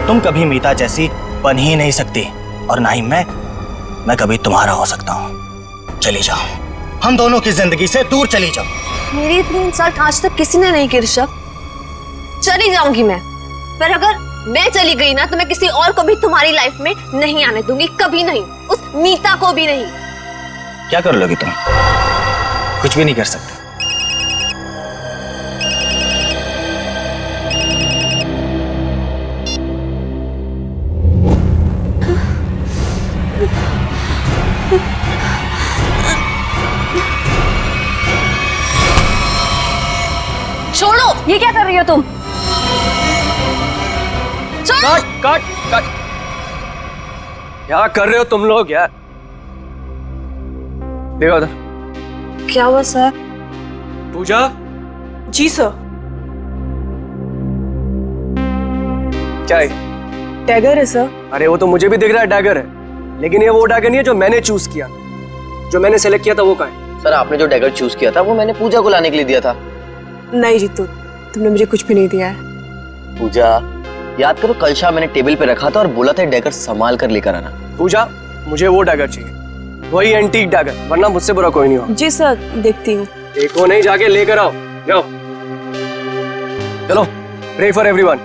तुम कभी मीता जैसी बन ही नहीं सकती और ना ही मैं कभी तुम्हारा हो सकता हूँ। चली जाओ, हम दोनों की जिंदगी से दूर चली जाओ। मेरी इतनी इंसल्ट आज तक किसी ने नहीं की ऋषभ। चली जाऊंगी मैं, पर अगर मैं चली गई ना तो मैं किसी और को भी तुम्हारी लाइफ में नहीं आने दूंगी, कभी नहीं, उस मीता को भी नहीं। क्या कर लोगी तुम? कुछ भी नहीं कर सकते। छोड़ो, ये क्या कर रही हो तुम? छोड़ो। कट कट कट, क्या कर रहे हो तुम लोग यार? देखो उधर। क्या हुआ सर? पूजा। जी सर। क्या है? डैगर है सर। अरे वो तो मुझे भी दिख रहा है डैगर है, लेकिन ये वो डैगर नहीं है जो मैंने चूज किया। जो मैंने सेलेक्ट किया था वो कहाँ है? सर आपने जो डैगर चूज किया था वो मैंने पूजा को लाने के लिए दिया था। नहीं जीतू, तुमने मुझे कुछ भी नहीं दिया है। पूजा, याद करो कल शाम मैंने टेबल पे रखा था और बोला था डैगर संभाल कर लेकर आना। पूजा, मुझे वो डैगर चाहिए, वही एंटीक डैगर, वरना मुझसे बुरा कोई नहीं हो। जी सर, देखती हूँ। देखो नहीं, जाके लेकर आओ, जाओ। चलो, प्रे फॉर एवरीवन।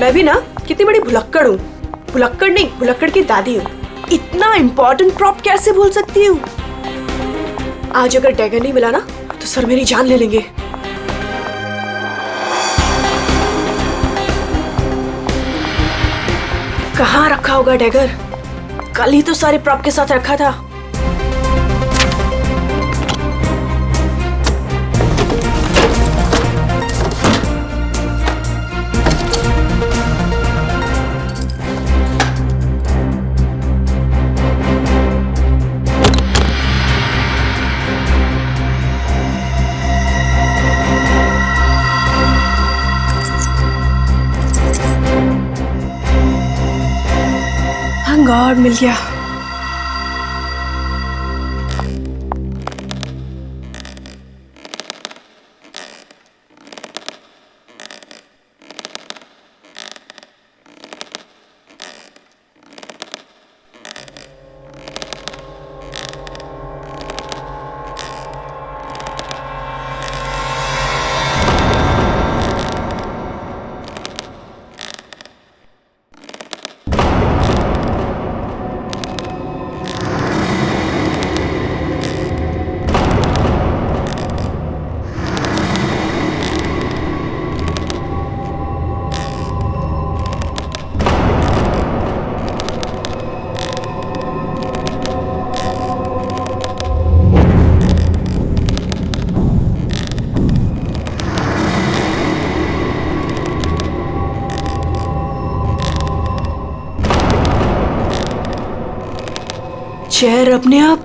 मैं भी ना कितनी बड़ी भुलक्कड़ हूँ। भुलक्कड़ नहीं, भुलक्कड़ की दादी हूँ। इतना इम्पोर्टेंट प्रॉप कैसे भूल सकती हूँ? आज अगर डैगर नहीं मिला ना तो सर मेरी जान ले लेंगे। कहाँ रखा होगा डैगर? कल ही तो सारे प्रॉप के साथ रखा था। गॉड, मिल गया। चेयर अपने आप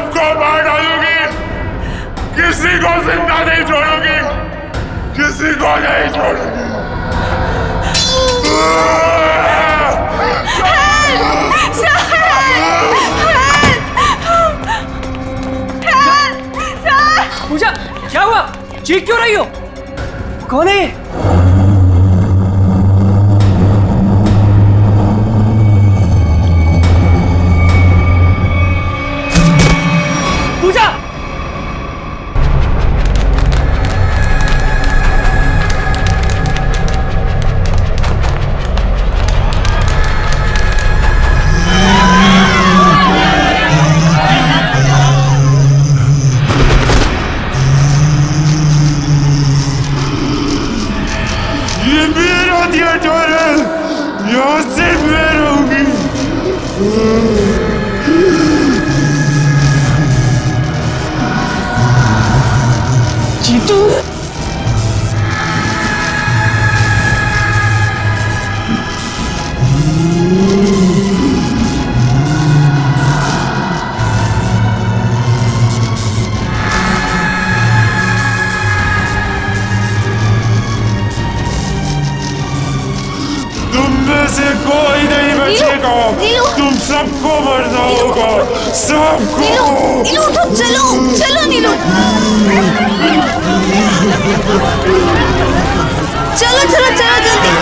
सबको मार डालूंगी, किसी को जिंदा नहीं छोड़ूंगी, किसी को नहीं छोड़ूंगी। पूजा, क्या हुआ? चीख क्यों रही हो? कौन है ये? पूजा! ये मेरा थिएटर है, यहाँ सिर्फ मैं रहूंगी। जीतू! तुम में से कोई नहीं बचेगा, नीलू! तुम सबको मरना होगा, सबको। नीलू उठो, चलो चलो नीलू, चलो चलो चलो जल्दी।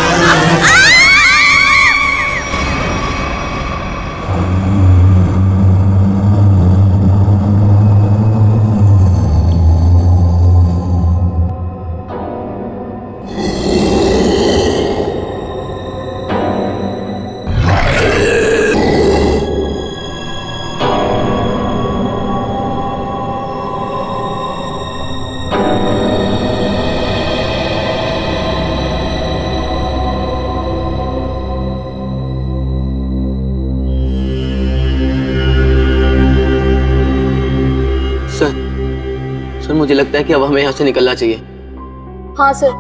सर मुझे लगता है कि अब हमें यहाँ से निकलना चाहिए। हाँ सर,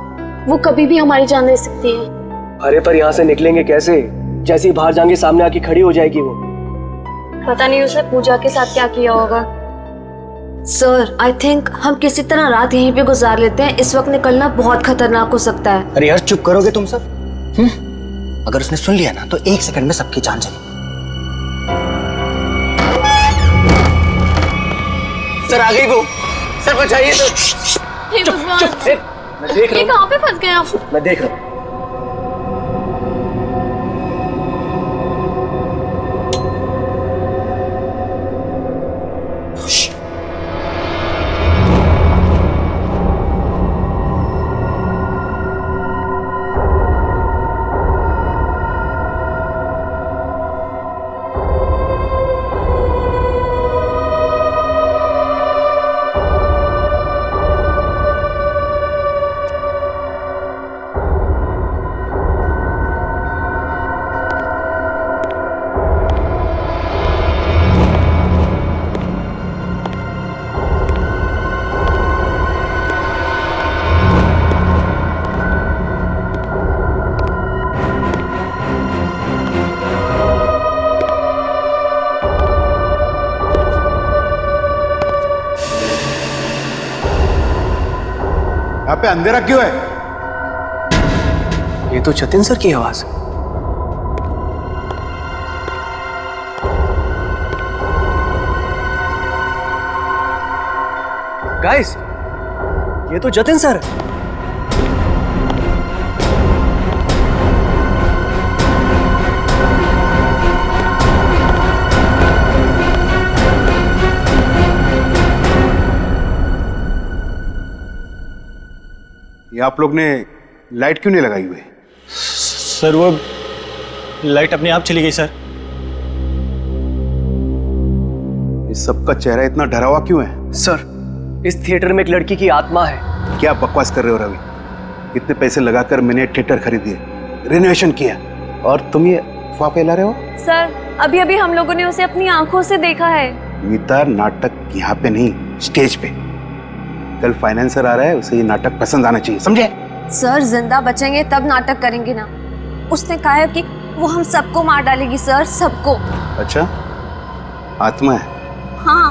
वो कभी भी हमारी जान ले सकती है। अरे पर यहाँ से निकलेंगे कैसे? जैसे ही बाहर जाएंगे सामने आके खड़ी हो जाएगी वो। पता नहीं उसने पूजा के साथ क्या किया होगा। सर आई थिंक हम किसी तरह रात यहीं पे गुजार लेते हैं, इस वक्त निकलना बहुत खतरनाक हो सकता है। अरे यार चुप करोगे तुम सब? अगर उसने सुन लिया ना तो 1 सेकंड में सबकी जान चली। सर आ गई वो, सर बचाइए सर। हे भगवान, मैं देख ये रहा कहाँ पे फंस गए आप? हूँ, मैं देख रहा हूँ। यहाँ पे अंधेरा क्यों है? ये तो जतिन सर की आवाज है। गाइस, ये तो जतिन सर है। ये आप लोग ने लाइट क्यों नहीं लगाई हुई? सर वो लाइट अपने आप चली गई सर। इस सबका चेहरा इतना डरा हुआ क्यों है? सर, इस थिएटर में एक लड़की की आत्मा है। क्या बकवास कर रहे हो रवि? कितने पैसे लगाकर मैंने थिएटर खरीदी, रिनोवेशन किया, और तुम ये अफवाह फैला रहे हो? सर, अभी अभी हम लोगों ने उसे अपनी आंखों से देखा है। गीता, नाटक यहाँ पे नहीं, स्टेज पे। कल फाइनेंसर आ रहा है, उसे ये नाटक पसंद आना चाहिए, समझे? सर जिंदा बचेंगे तब नाटक करेंगे ना। उसने कहा है कि वो हम सबको मार डालेगी सर, सबको। अच्छा, आत्मा है? हाँ,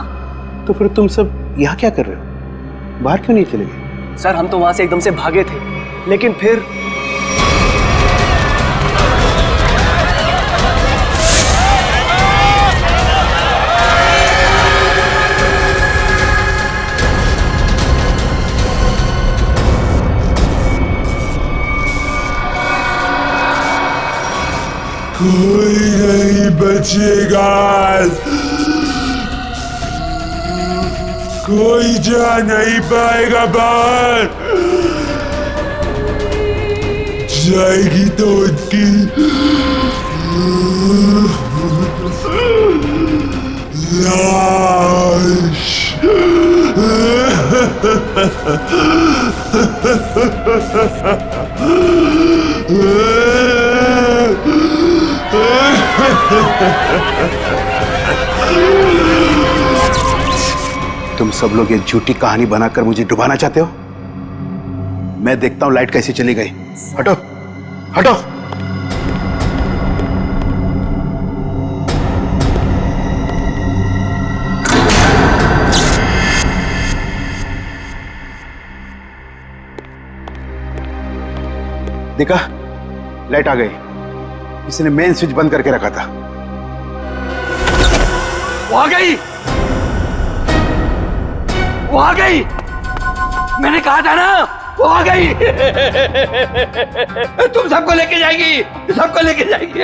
तो फिर तुम सब यहाँ क्या कर रहे हो? बाहर क्यों नहीं चले गए? सर हम तो वहां से एकदम से भागे थे, लेकिन फिर कोई नहीं बचेगा, कोई जा नहीं पाएगा बाहर। जाएगी तो उनकी लाश। तुम सब लोग ये झूठी कहानी बनाकर मुझे डुबाना चाहते हो? मैं देखता हूं लाइट कैसी चली गई। हटो हटो। देखा, लाइट आ गई। इसने मेन स्विच बंद करके रखा था। वो आ गई, वो आ गई। मैंने कहा था ना, वो आ गई। तुम सबको लेके जाएगी, सबको लेके जाएगी।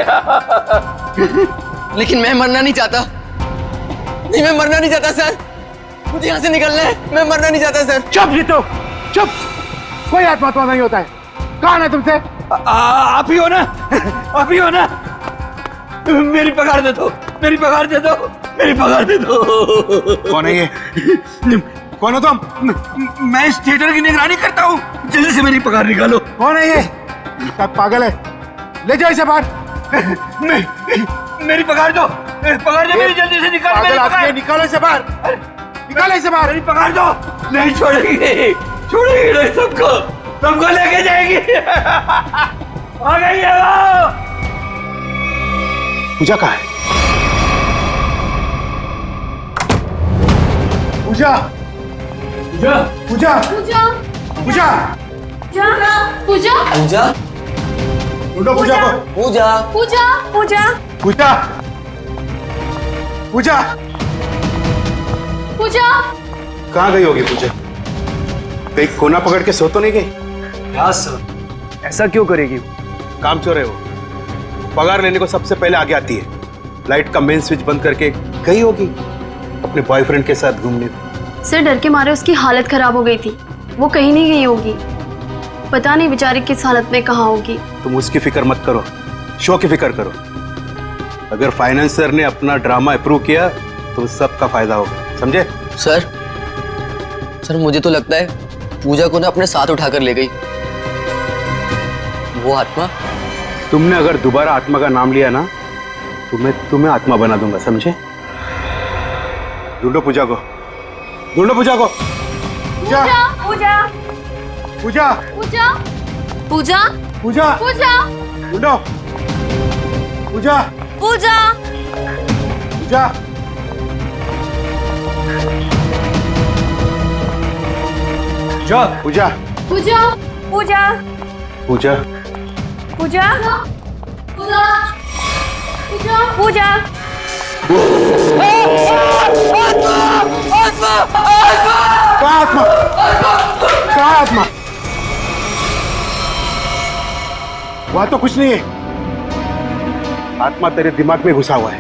लेकिन मैं मरना नहीं चाहता। नहीं, मैं मरना नहीं चाहता सर। मुझे यहाँ से निकलना है। मैं मरना नहीं चाहता सर। चुप जीतो, चुप। कोई आत्मा नहीं होता है। कौन है तुमसे? आप ही हो ना, आप ही हो ना। मेरी पगार दे दो, मेरी पगार दे दो, मेरी पगार दे दो। कौन है ये? कौन हो तुम? मैं इस थिएटर की निगरानी करता हूँ। जल्दी से मेरी पगार निकालो। कौन है ये? पागल है, ले जाओ इसे बाहर। मेरी पगार दो, पगार दो मेरी, जल्दी से निकालो मेरी पगार। निकालो इसे बाहर, निकालो इसे बाहर। मेरी पगार दो। नहीं छोड़ेगी, छोड़ेगी नहीं। सबको, सबको लेके जाएगी। आ गई है वो। पूजा कहाँ है? पूजा, पूजा, पूजा, पूजा पूजा, पूजा पूजा, ढूंढो पूजा को। पूजा, पूजा पूजा पूजा, पूजा, पूजा कहाँ गई होगी पूजा? कहीं कोना पकड़ के सो तो नहीं गई? सर ऐसा क्यों करेगी? काम चोर है वो। पगार लेने को सबसे पहले आगे आती है। लाइट का मेन स्विच बंद करके गई होगी अपने बॉयफ्रेंड के साथ घूमने। सर डर के मारे उसकी हालत खराब हो गई थी, वो कहीं नहीं गई होगी। पता नहीं बेचारी किस हालत में कहाँ होगी। तुम उसकी फिक्र मत करो, शो की फिक्र करो। अगर फाइनेंसर ने अपना ड्रामा अप्रूव किया तो सबका फायदा होगा, समझे? सर मुझे तो लगता है पूजा को ना अपने साथ उठाकर ले गई वो आत्मा। तुमने अगर दोबारा आत्मा का नाम लिया ना तो मैं तुम्हें आत्मा बना दूंगा, समझे? ढूंढो पूजा को, ढूंढो पूजा को। पूजा, पूजा पूजा, पूजा पूजा पूजा, पूजा ढूंढो पूजा, पूजा पूजा। पूजा, पूजा पूजा पूजा, पूजा पूजा पूजा पूजा कहाँ आत्मा? कहाँ आत्मा? वहां तो कुछ नहीं है। आत्मा तेरे दिमाग में घुसा हुआ है।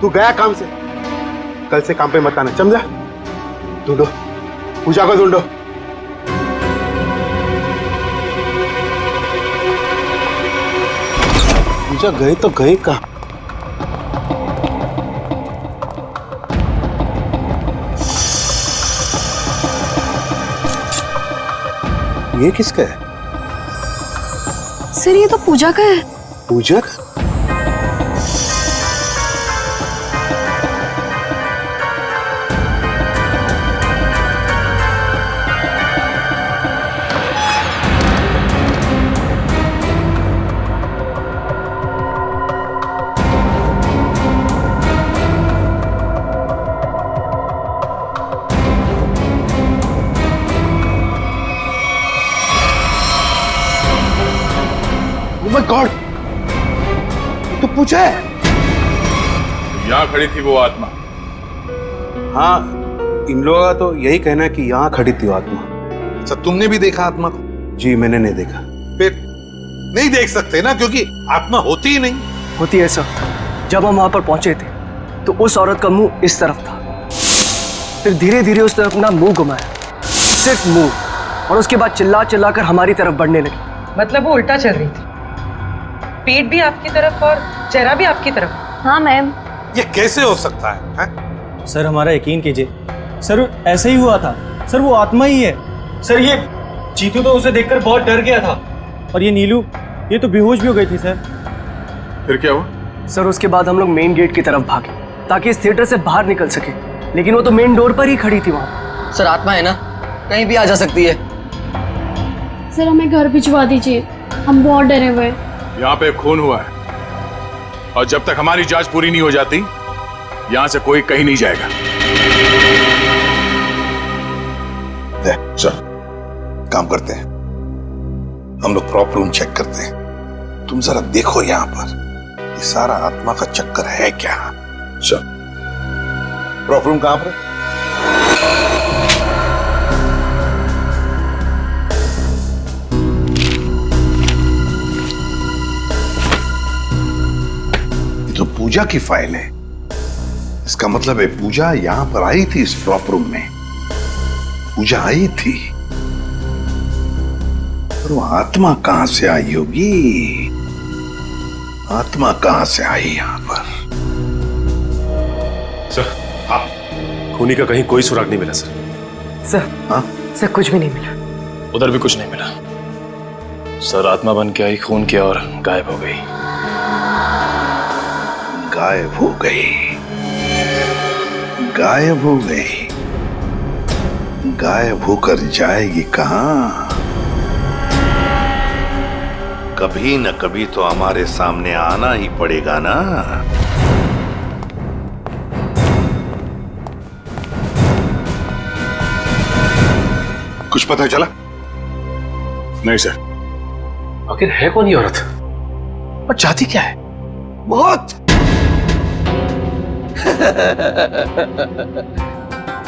तू गया काम से, कल से काम पे मत आना, समझा? ढूंढो पूजा को, ढूंढो। पूजा गए तो गए कहाँ? ये किसका है? सर ये तो पूजा का है। पूजा का? माय गॉड, तो पूछा है। यहाँ खड़ी थी वो आत्मा। हाँ, इन लोगों का तो यही कहना है कि यहाँ खड़ी थी वो आत्मा। अच्छा, तुमने भी देखा आत्मा को? जी मैंने नहीं देखा। फिर नहीं देख सकते ना, क्योंकि आत्मा होती ही नहीं। होती है सर। जब हम वहां पर पहुंचे थे तो उस औरत का मुंह इस तरफ था, फिर धीरे धीरे उस तरफ अपना मुंह घुमाया, सिर्फ मुंह, और उसके बाद चिल्ला चिल्ला कर हमारी तरफ बढ़ने लगी। मतलब वो उल्टा चल रही थी, पेट भी आपकी तरफ और चेहरा भी आपकी तरफ। हाँ मैम। ये कैसे हो सकता है? सर हमारा यकीन कीजिए, सर ऐसे ही हुआ था। सर वो आत्मा ही है। सर ये चीतू तो उसे देखकर बहुत डर गया था, और ये नीलू ये तो बेहोश भी हो गई थी सर। फिर क्या हुआ? सर उसके बाद हम लोग मेन गेट की तरफ भागे ताकि इस थिएटर से बाहर निकल सके, लेकिन वो तो मेन डोर पर ही खड़ी थी वहां। सर आत्मा है ना, कहीं भी आ जा सकती है। सर हमें घर भिजवा दीजिए, हम बहुत डरे हुए हैं। यहाँ पे खून हुआ है, और जब तक हमारी जांच पूरी नहीं हो जाती यहाँ से कोई कहीं नहीं जाएगा। चल काम करते हैं, हम लोग प्रॉप रूम चेक करते हैं। तुम जरा देखो यहाँ पर ये सारा आत्मा का चक्कर है क्या। चल प्रॉप रूम कहां पर है? ये तो पूजा की फाइल है। इसका मतलब है पूजा यहां पर आई थी, इस प्रॉप रूम में पूजा आई थी। पर वो आत्मा कहां से आई होगी? आत्मा कहां से आई यहां पर? सर, हाँ, खूनी का कहीं कोई सुराग नहीं मिला सर। सर, हाँ? सर कुछ भी नहीं मिला। उधर भी कुछ नहीं मिला सर। आत्मा बन के आई, खून किया और गायब हो गई। गायब हो गई, गायब हो गई। गायब होकर जाएगी कहां? कभी न कभी तो हमारे सामने आना ही पड़ेगा ना। कुछ पता चला? नहीं सर। आखिर है कौन ये औरत और चाहती क्या है? बहुत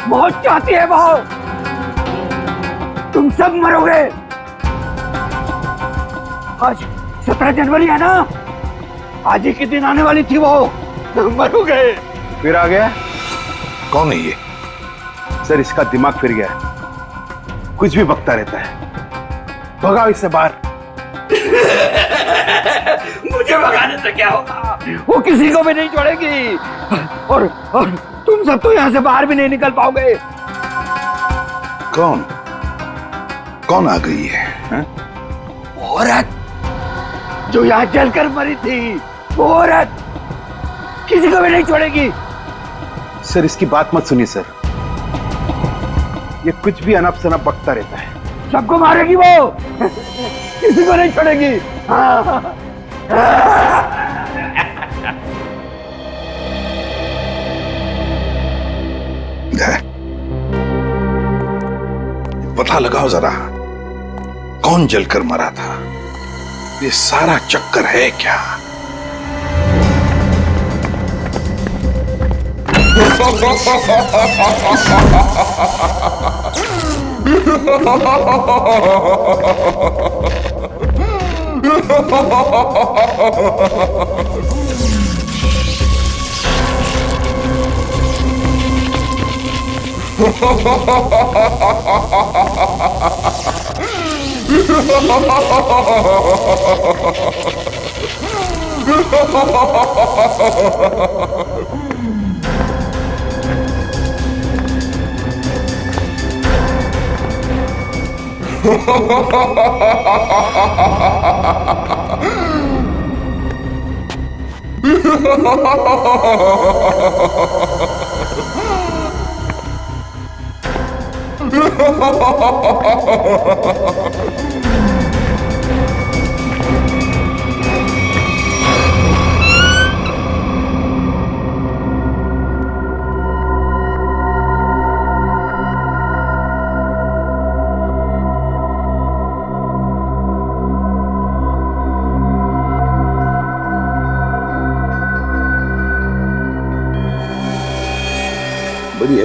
बहुत चाहती है वो। तुम सब मरोगे। आज 17 जनवरी है ना, आज ही के दिन आने वाली थी वो। मरोगे। फिर आ गया। कौन है ये? सर इसका दिमाग फिर गया है, कुछ भी बकता रहता है। भगाओ इससे बाहर। मुझे भगाने से क्या होगा? वो किसी को भी नहीं छोड़ेगी, और तुम सब तो यहाँ से बाहर भी नहीं निकल पाओगे। कौन कौन आ गई है? औरत जो यहाँ जलकर मरी थी, वो औरत किसी को भी नहीं छोड़ेगी। सर इसकी बात मत सुनिए सर, ये कुछ भी अनप शनप बकता रहता है। सबको मारेगी वो, किसी को नहीं छोड़ेगी। हाँ। पता लगाओ जरा कौन जलकर मरा था। ये सारा चक्कर है क्या?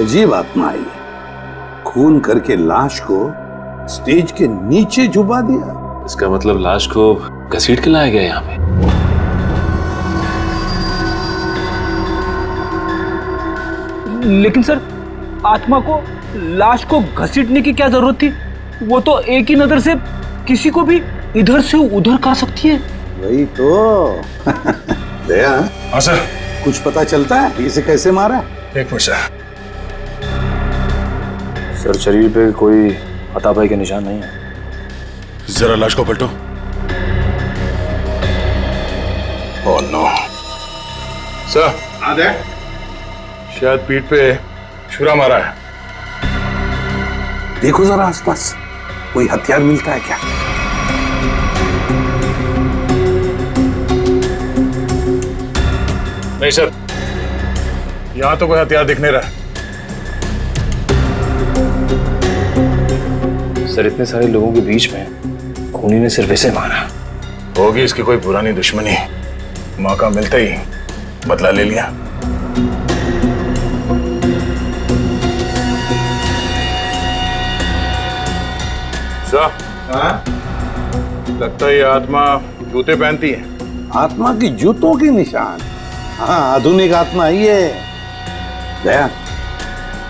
अजीब आत्मा आई है। खून करके लाश को स्टेज के नीचे छुपा दिया। इसका मतलब लाश को घसीट के लाया गया यहाँ पे। लेकिन सर, आत्मा को लाश को घसीटने की क्या जरूरत थी? वो तो एक ही नजर से किसी को भी इधर से उधर कर सकती है। वही तो। दया, हाँ सर। कुछ पता चलता है कि इसे कैसे मारा? एक मिनट सर, शरीर पे कोई हाथापाई के निशान नहीं है। जरा लाश को पलटो। Oh no sir. हाँ दया, शायद पीठ पे छुरा मारा है। देखो जरा आसपास कोई हथियार मिलता है क्या? नहीं सर, यहां तो कोई हथियार दिख नहीं रहा। सर, इतने सारे लोगों के बीच में खूनी ने सिर्फ इसे मारा। होगी इसकी कोई पुरानी दुश्मनी। मौका मिलते ही बदला ले लिया। सर, हाँ? लगता है ये आत्मा जूते पहनती है। आत्मा की जूतों के निशान? हाँ, आधुनिक आत्मा ही है। दया,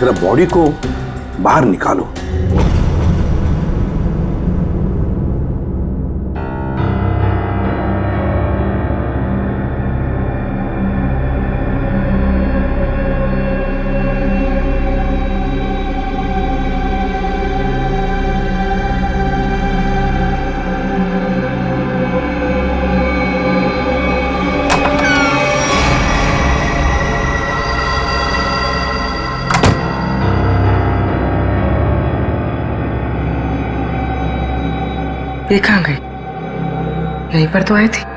तेरा बॉडी को बाहर निकालो। ये कहाँ गई? यहीं पर तो आई थी।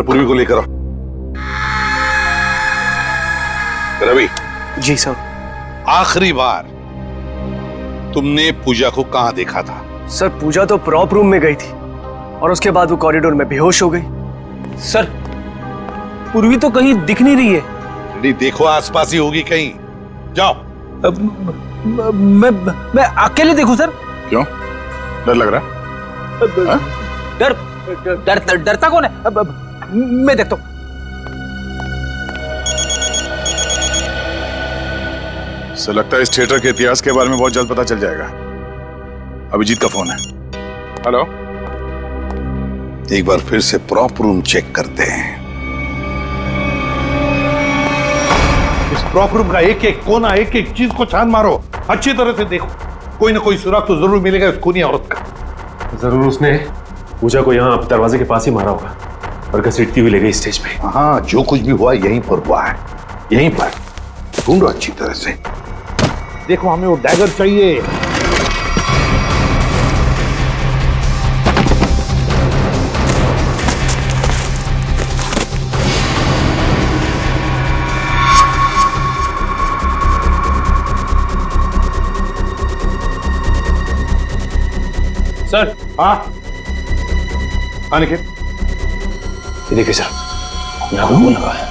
पूर्वी को लेकर आओ। रवि। जी सर। आखिरी बार तुमने पूजा को कहां देखा था? सर, पूजा तो प्रॉप रूम में गई थी और उसके बाद वो कॉरिडोर में बेहोश हो गई। सर, पूर्वी तो कहीं दिख नहीं रही है। नहीं, देखो आसपास ही होगी कहीं। जाओ। मैं अकेले देखूं सर? क्यों? डर लग रहा? डरता कौन है? मैं देखता हूं। सर, लगता है इस थिएटर के इतिहास के बारे में बहुत जल्द पता चल जाएगा। अभिजीत का फोन है। हेलो। एक बार फिर से प्रॉप रूम चेक करते हैं। इस प्रॉप रूम का एक एक कोना, एक एक चीज को छान मारो, अच्छी तरह से देखो। कोई ना कोई सुराग तो जरूर मिलेगा उस खूनी औरत का। जरूर उसने पूजा को यहाँ दरवाजे के पास ही मारा होगा और घसीटती हुई ले गई स्टेज पे। हाँ, जो कुछ भी हुआ यहीं पर हुआ है। यहीं पर ढूंढो अच्छी तरह से। देखो, हमें वो डैगर चाहिए। सर। हाँ, अनिकेत। ये देखिए सर, यहाँ पे खून लगा है।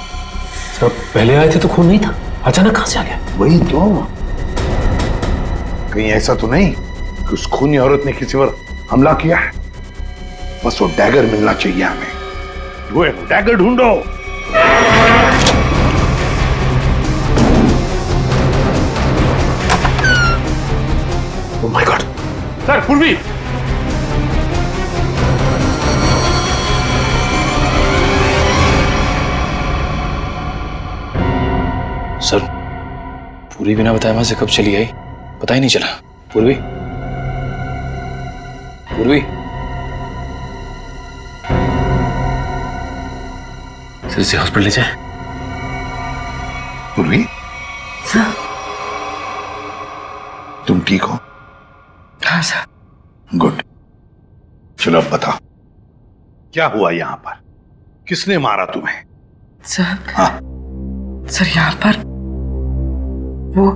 सर, पहले आए थे तो खून नहीं था, अचानक कहाँ से आ गया? वही तो। कहीं ऐसा तो नहीं कि उस खूनी औरत ने किसी पर हमला किया है? बस वो डैगर मिलना चाहिए हमें। वो एक डैगर ढूंढो। सर पूर्वी, सर पूरी बिना बताए वहां से कब चली आई पता ही नहीं चला। पूर्वी, पूर्वी, सर इसे हॉस्पिटल ले जाए। पूर्वी, तुम ठीक हो? हाँ सर। गुड। चलो अब बताओ, क्या हुआ यहां पर? किसने मारा तुम्हें? सर, हाँ, सर यहाँ पर वो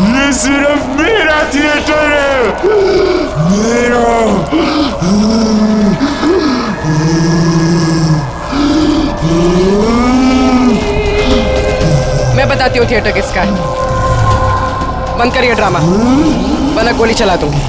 ये सिर्फ मेरा थिएटर है, मेरा। मैं बताती हूँ थिएटर किसका है। बंद करिए ड्रामा, वरना गोली चला दूंगी।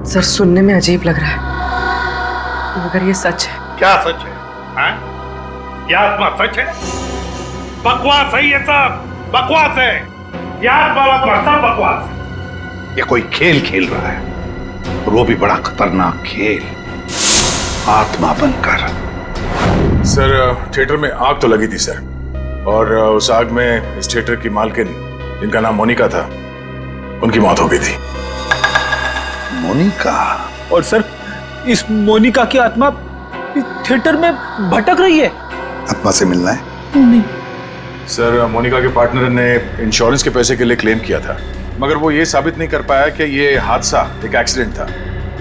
सर सुनने में अजीब लग रहा है, मगर ये सच है। क्या सच है? हाँ? क्या आत्मा सच है? बकवास है ये सब, बकवास है। क्या आत्मा सब बकवास है। ये कोई खेल खेल रहा है, और वो भी बड़ा खतरनाक खेल, आत्मा बनकर। सर थिएटर में आग तो लगी थी सर, और उस आग में इस थिएटर की मालकिन जिनका नाम मोनिका था, उनकी मौत हो गई थी। मोनिका? और सर इस मोनिका की आत्मा इस थिएटर में भटक रही है। आत्मा से मिलना है? नहीं सर, मोनिका के पार्टनर ने इंश्योरेंस के पैसे के लिए क्लेम किया था, मगर वो ये साबित नहीं कर पाया कि ये हादसा एक एक्सीडेंट था,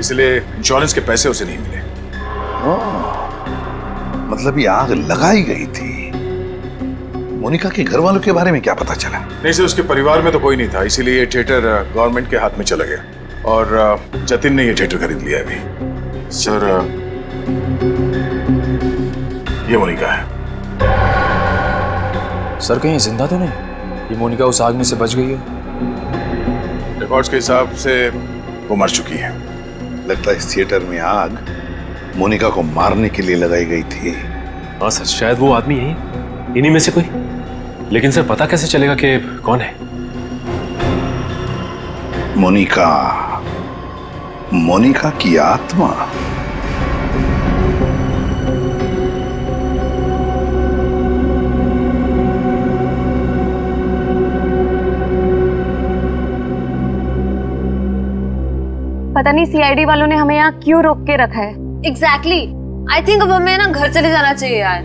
इसलिए इंश्योरेंस के पैसे उसे नहीं मिले। मतलब ये आग लगाई गई थी। मोनिका के घर वालों के बारे में क्या पता चला? नहीं सर, उसके परिवार में तो कोई नहीं था, इसीलिए ये थिएटर गवर्नमेंट के हाथ में चला गया, और जतिन ने ये थिएटर खरीद लिया अभी। सर ये मोनिका है। सर कहीं जिंदा तो नहीं? ये मोनिका उस आग में से बच गई है? रिकॉर्ड्स के हिसाब से वो मर चुकी है। लगता है इस थिएटर में आग मोनिका को मारने के लिए लगाई गई थी। हाँ सर, शायद वो आदमी यही, इन्हीं में से कोई। लेकिन सर पता कैसे चलेगा कि कौन है? मोनिका, मोनिका की आत्मा। पता नहीं सीआईडी वालों ने हमें यहाँ क्यों रोक के रखा है। एग्जैक्टली, आई थिंक अब हमें ना घर चले जाना चाहिए यार।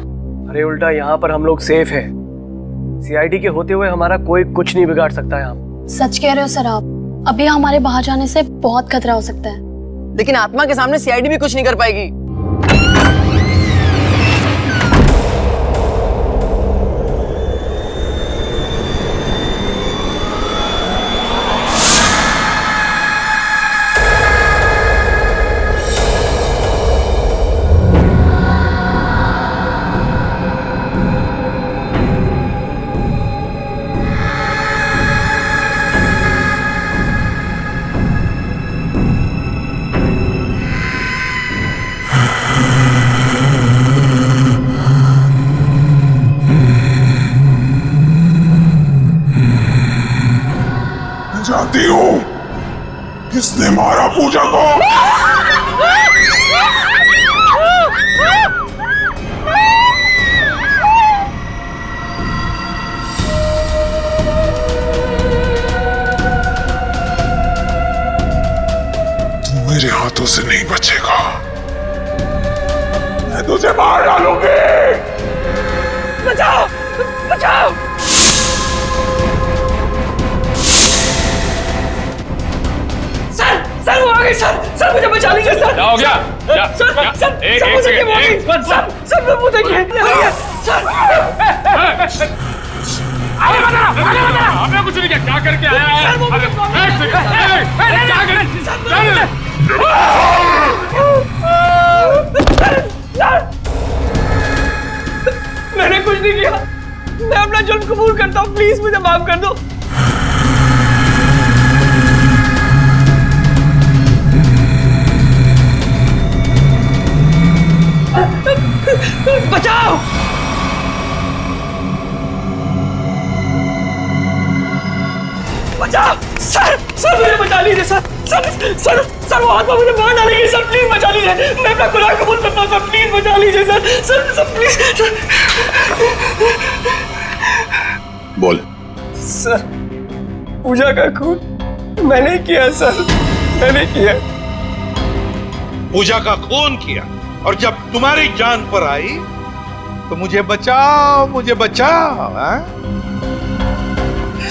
अरे उल्टा यहाँ पर हम लोग सेफ हैं। सीआईडी के होते हुए हमारा कोई कुछ नहीं बिगाड़ सकता यहाँ। सच कह रहे हो सर आप, अभी हमारे बाहर जाने से बहुत खतरा हो सकता है। लेकिन आत्मा के सामने सीआईडी भी कुछ नहीं कर पाएगी। जानती हो किसने मारा पूजा को? तू मेरे हाथों से नहीं बचेगा। मैं तुझे मार डालूंगी। बचाओ बचाओ। सर वो आ गई सर मुझे बचा लीजिए सर। क्या हो गया? सर मुझे क्या हो गई? सर मुझे क्या हो गया? सर आपने कुछ नहीं किया, क्या करके आया है? मैंने कुछ नहीं किया, मैं अपना जुर्म कबूल करता हूँ, प्लीज मुझे माफ कर दो। बचाओ। बचाओ सर मुझे बचा लीजिए सर वो आत्मा मुझे मार डालेगी सर, प्लीज बचा लीजिए। मैं अपना गुनाह कबूल करता हूँ सर, प्लीज बचा लीजिए सर प्लीज। बोल। सर पूजा का खून मैंने किया सर, मैंने किया। पूजा का खून किया और जब तुम्हारी जान पर आई तो मुझे बचाओ हाँ?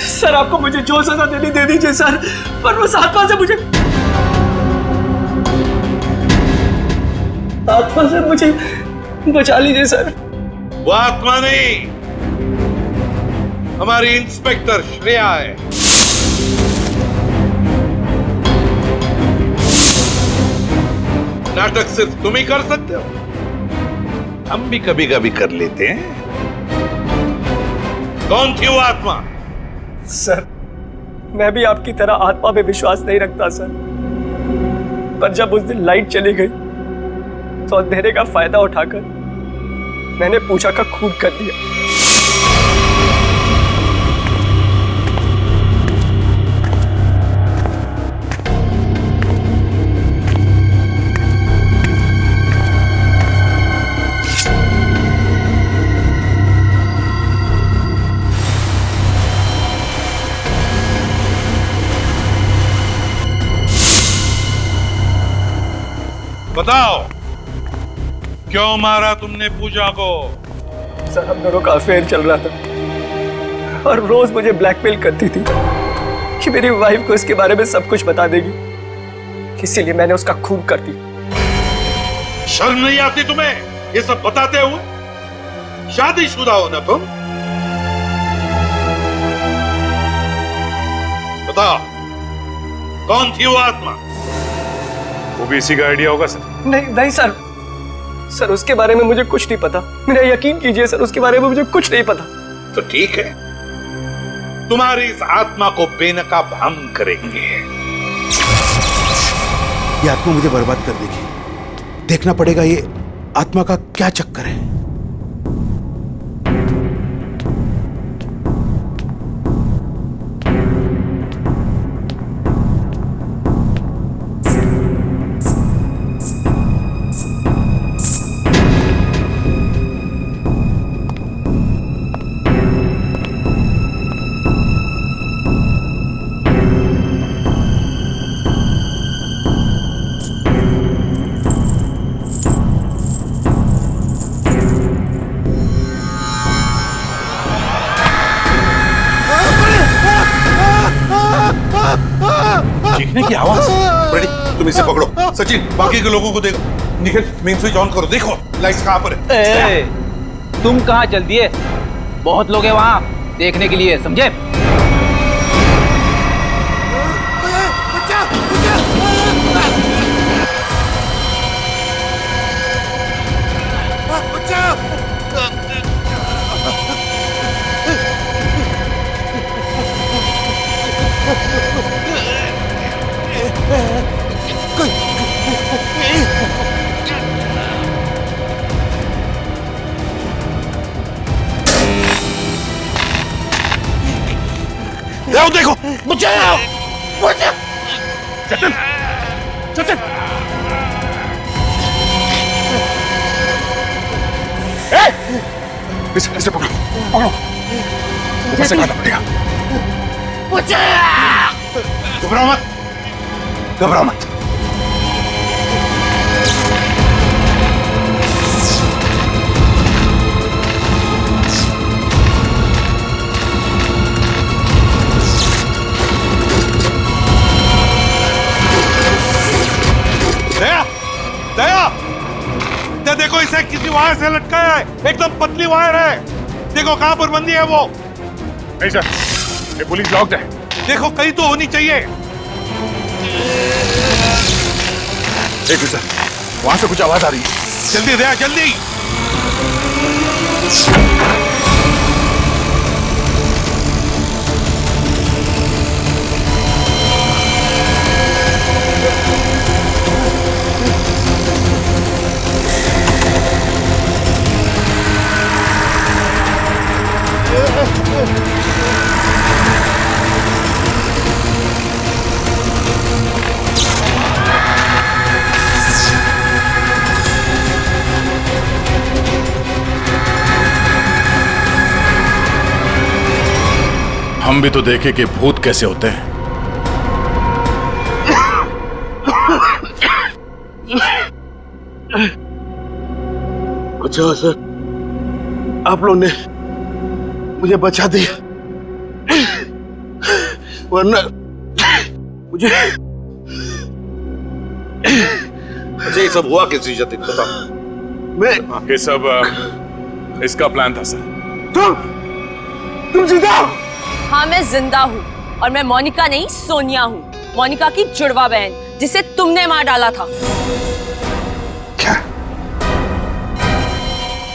सर आपको मुझे जो सजा देनी दे दीजिए सर, पर वो आत्मा से मुझे मुझे बचा लीजिए सर। वो आत्मा नहीं, हमारी इंस्पेक्टर श्रेया है। नाटक सिर्फ तुम ही कर सकते हो, हम भी कभी कभी कर लेते हैं। कौन थी वो आत्मा? सर मैं भी आपकी तरह आत्मा पे विश्वास नहीं रखता सर, पर जब उस दिन लाइट चली गई तो अंधेरे का फायदा उठाकर मैंने पूजा का खून कर दिया। बताओ क्यों मारा तुमने पूजा को? सर हम दोनों का अफेयर चल रहा था और रोज मुझे ब्लैकमेल करती थी कि मेरी वाइफ को इसके बारे में सब कुछ बता देगी, इसीलिए मैंने उसका खून कर दिया। शर्म नहीं आती तुम्हें ये सब बताते हुए? शादीशुदा हो ना तुम? बताओ कौन थी वो आत्मा? वो भी इसी का आइडिया होगा सर। नहीं सर उसके बारे में मुझे कुछ नहीं पता, मेरा यकीन कीजिए सर, उसके बारे में मुझे कुछ नहीं पता। तो ठीक है, तुम्हारी इस आत्मा को बेनकाब हम करेंगे। ये आत्मा मुझे बर्बाद कर देगी, देखना पड़ेगा ये आत्मा का क्या चक्कर है। चीखने की आवाज। रेडी, तुम इसे पकड़ो। सचिन बाकी के लोगों को देखो। निखिल मेन स्विच ऑन करो, देखो लाइट्स कहां पर है। तुम कहां चल दिए? बहुत लोग हैं वहां देखने के लिए, समझे? देखो बचाओ। जतिन, जतिन, इसे पकड़ो, पकड़ो, ऊपर से काटना पड़ेगा। घबराओ मत, घबराओ मत। दया, दया, दया देखो इसे किसी वायर से लटकाया है, एकदम पतली वायर है। देखो कहां पर बंदी है वो। नहीं सर, ये पुलिस लॉक्ड है। देखो कहीं तो होनी चाहिए। एक सर, वहां से कुछ आवाज आ रही है। जल्दी दया, जल्दी। हम भी तो देखे कि भूत कैसे होते हैं। अच्छा सर, आप लोगों ने मुझे बचा दिया, वरना मुझे। अच्छा ये सब हुआ किसी जतिन बता। मैं ये सब इसका प्लान था सर। तुम जिंदा? हाँ मैं जिंदा हूँ और मैं मोनिका नहीं सोनिया हूँ, मोनिका की जुड़वा बहन जिसे तुमने मार डाला था। क्या?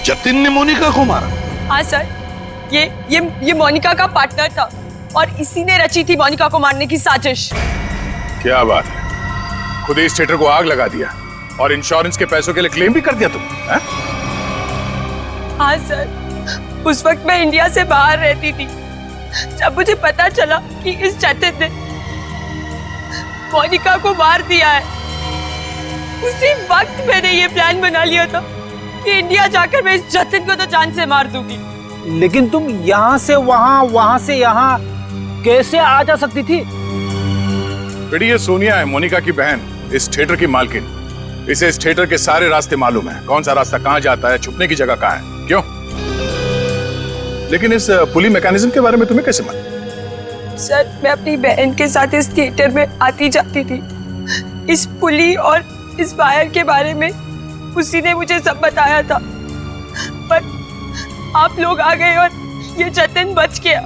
जतिन ने मोनिका को मारा? हाँ सर, ये मोनिका का पार्टनर था और इसी ने रची थी मोनिका को मारने की साजिश। क्या बात है, खुद ही इस थिएटर को आग लगा दिया और इंश्योरेंस के पैसों के लिए क्लेम भी कर दिया तुम? हाँ सर, उस वक्त मैं इंडिया से बाहर रहती थी। जब मुझे पता चला कि इस जतिन ने मोनिका को मार दिया है, उसी वक्त मैंने ये प्लान बना लिया था कि इंडिया जाकर मैं इस जतिन को तो जान से मार दूंगी। लेकिन तुम यहाँ से वहाँ, वहाँ से यहाँ कैसे आ जा सकती थी? बेटी ये सोनिया है, मोनिका की बहन, इस थिएटर की मालकिन। इसे इस थिएटर के सारे रास्ते मालूम है, कौन सा रास्ता कहाँ जाता है, छुपने की जगह कहाँ है। क्यों? लेकिन इस पुली मैकेनिज्म के बारे में तुम्हें कैसे मालूम? सर मैं अपनी बहन के साथ इस थिएटर में आती जाती थी। इस पुली और इस वायर के बारे में उसी ने मुझे सब बताया था, पर आप लोग आ गए और ये जतिन बच गया।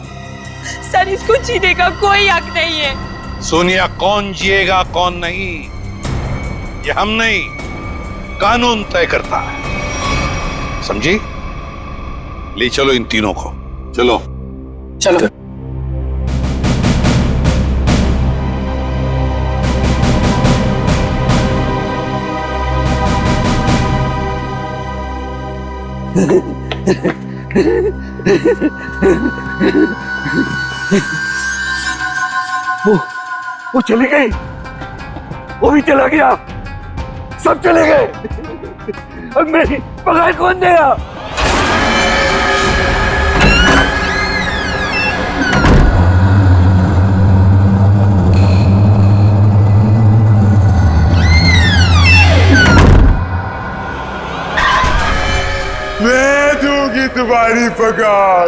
सर इसको जीने का कोई हक नहीं है। सोनिया, कौन जिएगा कौन नहीं ये हम नहीं, कानून तय करता है, समझी? ले चलो इन तीनों को, चलो चलो। वो चली गई, वो भी चला गया, सब चले गए। अब मेरी पगार कौन देगा? मैं दूंगी तुम्हारी पगार।